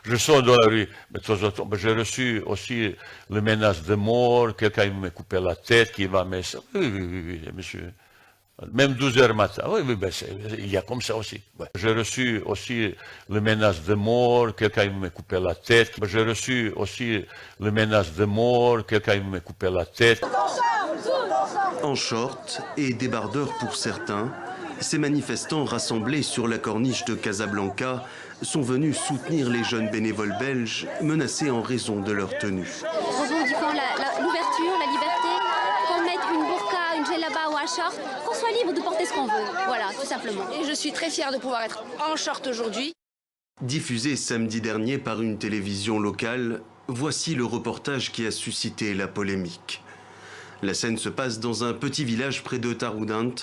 Je sors dans la rue, mais de temps en temps, j'ai reçu aussi les menaces de mort, quelqu'un me couper la tête, qui va me... Oui, oui, oui, oui, monsieur. Même 12 heures matin. Oui, oui, ben il y a comme ça aussi. Ouais. J'ai reçu aussi les menaces de mort, quelqu'un me couper la tête. J'ai reçu aussi les menaces de mort, quelqu'un me couper la tête. En short et débardeurs pour certains, ces manifestants rassemblés sur la corniche de Casablanca sont venus soutenir les jeunes bénévoles belges menacés en raison de leur tenue. Revendiquons l'ouverture, la liberté, qu'on mette une burqa, une djellaba ou un short, qu'on soit libre de porter ce qu'on veut. Voilà, tout simplement. Et je suis très fière de pouvoir être en short aujourd'hui. Diffusé samedi dernier par une télévision locale, voici le reportage qui a suscité la polémique. La scène se passe dans un petit village près de Taroudant.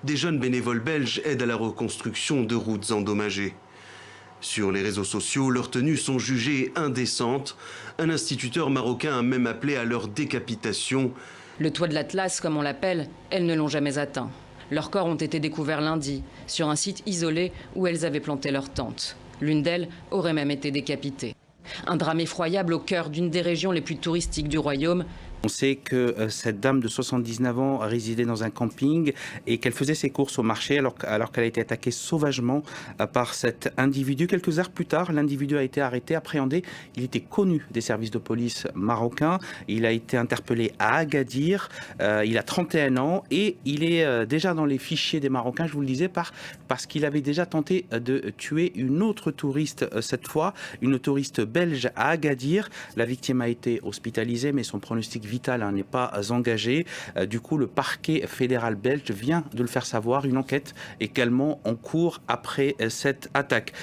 Des jeunes bénévoles belges aident à la reconstruction de routes endommagées. Sur les réseaux sociaux, leurs tenues sont jugées indécentes. Un instituteur marocain a même appelé à leur décapitation. Le toit de l'Atlas, comme on l'appelle, elles ne l'ont jamais atteint. Leurs corps ont été découverts lundi, sur un site isolé où elles avaient planté leur tente. L'une d'elles aurait même été décapitée. Un drame effroyable au cœur d'une des régions les plus touristiques du royaume. On sait que cette dame de 79 ans résidait dans un camping et qu'elle faisait ses courses au marché alors qu'elle a été attaquée sauvagement par cet individu. Quelques heures plus tard, l'individu a été arrêté, appréhendé. Il était connu des services de police marocains. Il a été interpellé à Agadir. Il a 31 ans et il est déjà dans les fichiers des Marocains, je vous le disais, parce qu'il avait déjà tenté de tuer une autre touriste cette fois, une touriste belge à Agadir. La victime a été hospitalisée, mais son pronostic vital n'est pas engagé. Du coup, le parquet fédéral belge vient de le faire savoir. Une enquête est également en cours après cette attaque.